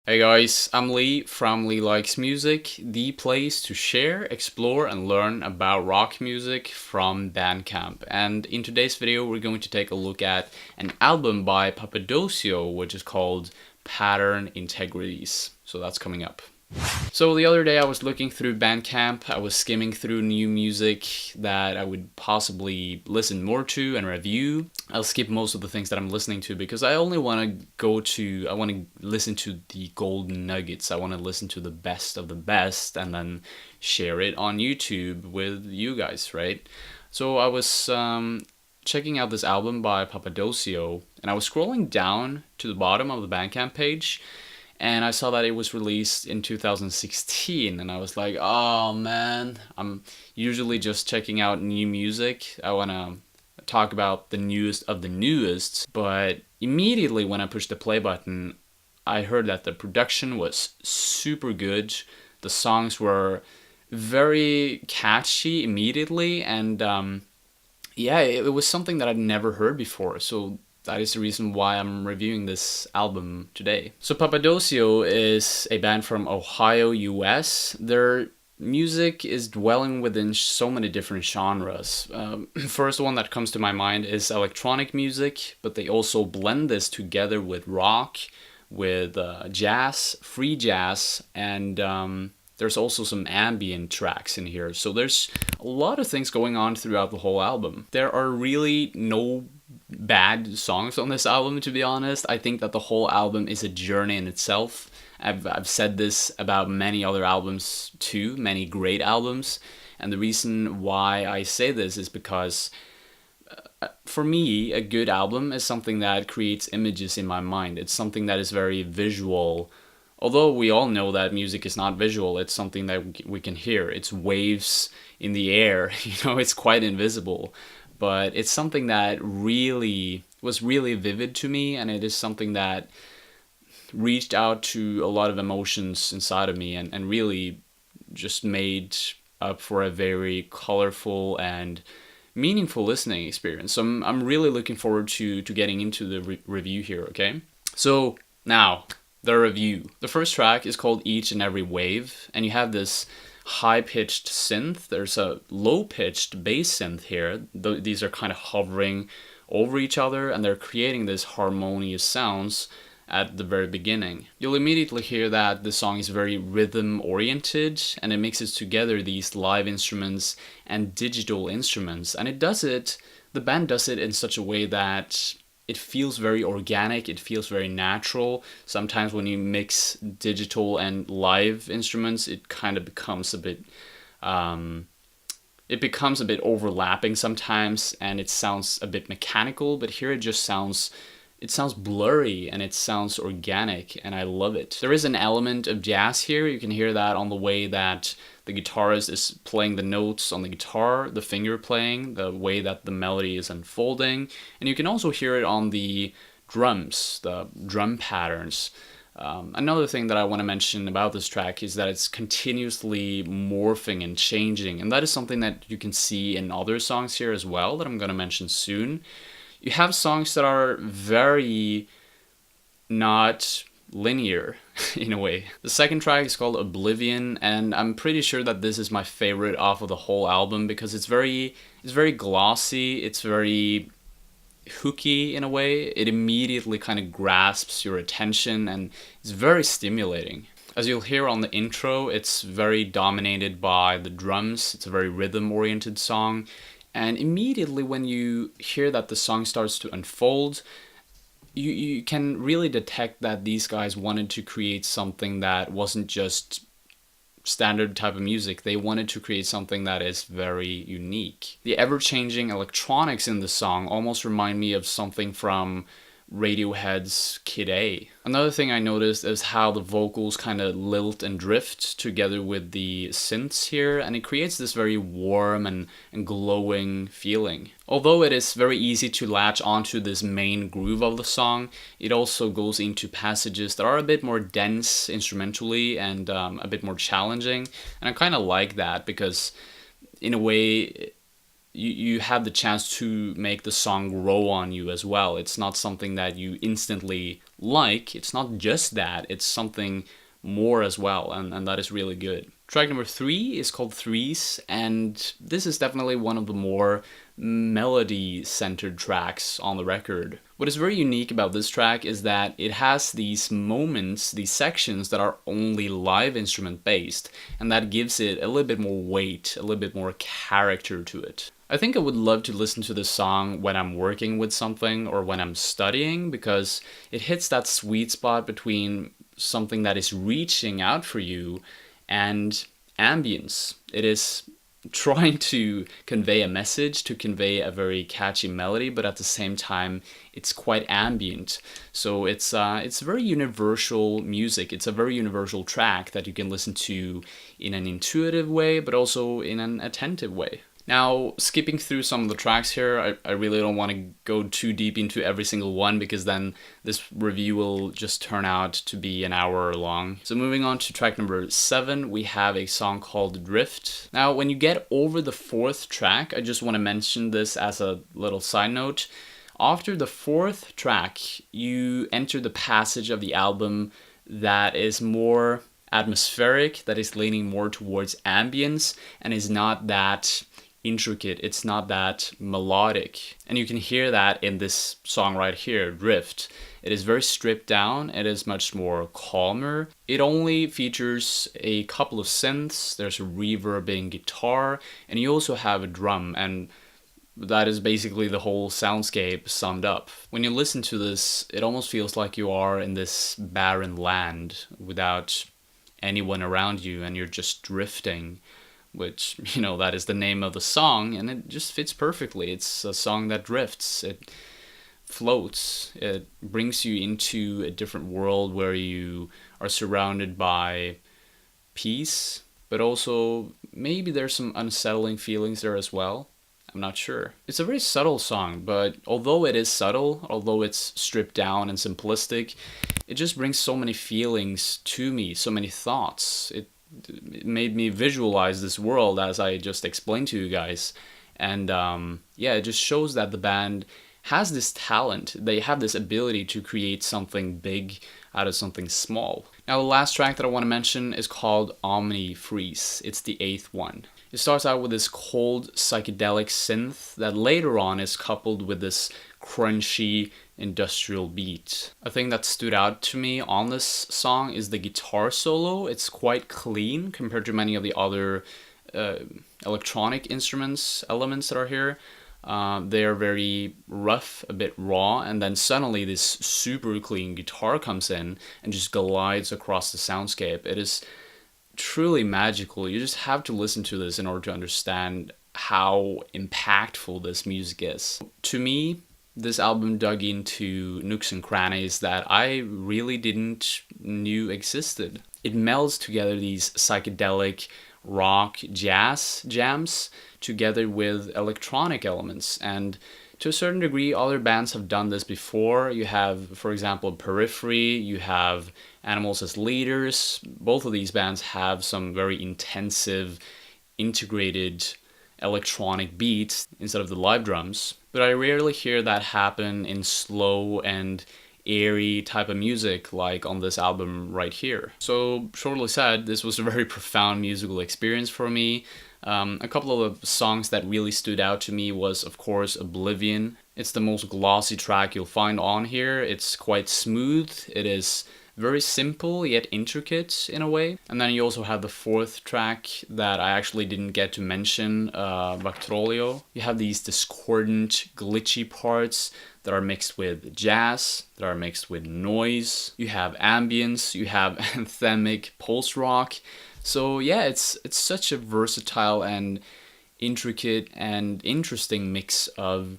Hey guys, I'm Lee from Lee Likes Music, the place to share, explore, and learn about rock music from Bandcamp. And in today's video, we're going to take a look at an album by Papadosio, which is called Pattern Integrities. So that's coming up. So the other day I was looking through Bandcamp, I was skimming through new music that I would possibly listen more to and review. I'll skip most of the things that I'm listening to because I only want to listen to the golden nuggets. I want to listen to the best of the best and then share it on YouTube with you guys, right? So I was checking out this album by Papadosio and I was scrolling down to the bottom of the Bandcamp page. And I saw that it was released in 2016, and I was like, oh man, I'm usually just checking out new music. I want to talk about the newest of the newest, but immediately when I pushed the play button, I heard that the production was super good. The songs were very catchy immediately, and it was something that I'd never heard before. So that is the reason why I'm reviewing this album today. So Papadosio is a band from Ohio, US. Their music is dwelling within so many different genres. First one that comes to my mind is electronic music, but they also blend this together with rock, with jazz, free jazz, and there's also some ambient tracks in here. So there's a lot of things going on throughout the whole album. There are really no bad songs on this album, to be honest. I think that the whole album is a journey in itself. I've said this about many other albums too, many great albums. And the reason why I say this is because for me, a good album is something that creates images in my mind. It's something that is very visual. Although we all know that music is not visual, it's something that we can hear. It's waves in the air, it's quite invisible. But it's something that was really vivid to me, and it is something that reached out to a lot of emotions inside of me and really just made up for a very colorful and meaningful listening experience. So I'm really looking forward to getting into the review here, okay? So now, the review. The first track is called Each and Every Wave, and you have this high-pitched synth. There's a low-pitched bass synth here. These are kind of hovering over each other, and they're creating this harmonious sounds at the very beginning. You'll immediately hear that the song is very rhythm-oriented, and it mixes together these live instruments and digital instruments. And the band does it in such a way that it feels very organic, it feels very natural. Sometimes when you mix digital and live instruments, it kind of becomes a bit overlapping sometimes, and it sounds a bit mechanical, but here it sounds blurry and it sounds organic, and I love it. There is an element of jazz here. You can hear that on the way that the guitarist is playing the notes on the guitar, the finger playing, the way that the melody is unfolding. And you can also hear it on the drums, the drum patterns. Another thing that I want to mention about this track is that it's continuously morphing and changing. And that is something that you can see in other songs here as well that I'm going to mention soon. You have songs that are very not linear in a way. The second track is called Oblivion, and I'm pretty sure that this is my favorite off of the whole album because it's very glossy, it's very hooky in a way. It immediately kind of grasps your attention and it's very stimulating. As you'll hear on the intro, it's very dominated by the drums. It's a very rhythm-oriented song, and immediately when you hear that the song starts to unfold, you can really detect that these guys wanted to create something that wasn't just standard type of music. They wanted to create something that is very unique. The ever-changing electronics in the song almost remind me of something from Radiohead's Kid A. Another thing I noticed is how the vocals kind of lilt and drift together with the synths here, and it creates this very warm and glowing feeling. Although it is very easy to latch onto this main groove of the song, it also goes into passages that are a bit more dense instrumentally and a bit more challenging, and I kind of like that because in a way you have the chance to make the song grow on you as well. It's not something that you instantly like. It's not just that, it's something more as well, and that is really good. Track number 3 is called Threes, and this is definitely one of the more melody-centered tracks on the record. What is very unique about this track is that it has these moments, these sections that are only live instrument based, and that gives it a little bit more weight, a little bit more character to it. I think I would love to listen to this song when I'm working with something or when I'm studying, because it hits that sweet spot between something that is reaching out for you and ambience. It is trying to convey a message, to convey a very catchy melody, but at the same time it's quite ambient. So it's very universal music. It's a very universal track that you can listen to in an intuitive way, but also in an attentive way. Now, skipping through some of the tracks here, I really don't want to go too deep into every single one, because then this review will just turn out to be an hour long. So moving on to track number 7, we have a song called Drift. Now, when you get over the 4th track, I just want to mention this as a little side note. After the 4th track, you enter the passage of the album that is more atmospheric, that is leaning more towards ambience, and is not that intricate, it's not that melodic. And you can hear that in this song right here, Drift. It is very stripped down, it is much more calmer. It only features a couple of synths, there's a reverbing guitar, and you also have a drum, and that is basically the whole soundscape summed up. When you listen to this, it almost feels like you are in this barren land without anyone around you, and you're just drifting. Which, you know, that is the name of the song, and it just fits perfectly. It's a song that drifts, it floats, it brings you into a different world where you are surrounded by peace, but also maybe there's some unsettling feelings there as well. I'm not sure. It's a very subtle song, but although it is subtle, although it's stripped down and simplistic, it just brings so many feelings to me, so many thoughts. It made me visualize this world as I just explained to you guys. And yeah, it just shows that the band has this talent. They have this ability to create something big out of something small. Now, the last track that I want to mention is called Omnifreeze. It's the 8th one. It starts out with this cold psychedelic synth that later on is coupled with this crunchy industrial beat. A thing that stood out to me on this song is the guitar solo. It's quite clean compared to many of the other electronic elements that are here. They're very rough, a bit raw, and then suddenly this super clean guitar comes in and just glides across the soundscape. It is truly magical. You just have to listen to this in order to understand how impactful this music is. To me, this album dug into nooks and crannies that I really didn't knew existed. It melds together these psychedelic rock jazz jams together with electronic elements, and to a certain degree other bands have done this before. You have, for example, Periphery, you have Animals as Leaders. Both of these bands have some very intensive integrated electronic beats instead of the live drums, but I rarely hear that happen in slow and airy type of music like on this album right here. So shortly said, this was a very profound musical experience for me. A couple of the songs that really stood out to me was, of course, Oblivion. It's the most glossy track you'll find on here. It's quite smooth. It is very simple yet intricate in a way. And then you also have the 4th track that I actually didn't get to mention, Bactrolio. You have these discordant, glitchy parts that are mixed with jazz, that are mixed with noise. You have ambience, you have anthemic pulse rock. So yeah, it's such a versatile and intricate and interesting mix of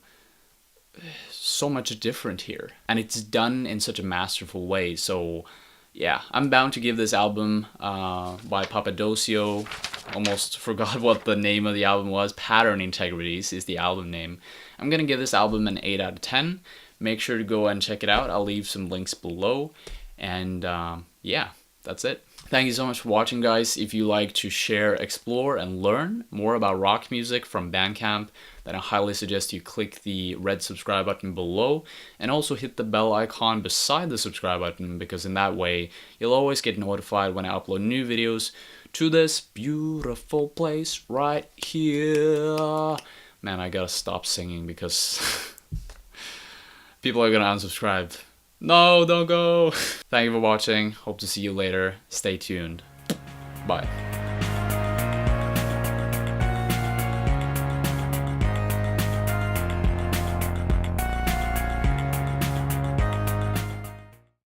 so much different here, and it's done in such a masterful way. So yeah, I'm bound to give this album by Papadosio, almost forgot what the name of the album was, Pattern Integrities is the album name. I'm gonna give this album an 8 out of 10. Make sure to go and check it out. I'll leave some links below, and yeah, that's it. Thank you so much for watching, guys. If you like to share, explore, and learn more about rock music from Bandcamp, then I highly suggest you click the red subscribe button below and also hit the bell icon beside the subscribe button, because in that way you'll always get notified when I upload new videos to this beautiful place right here. Man, I gotta stop singing because people are gonna unsubscribe. No, don't go. Thank you for watching. Hope to see you later. Stay tuned. Bye.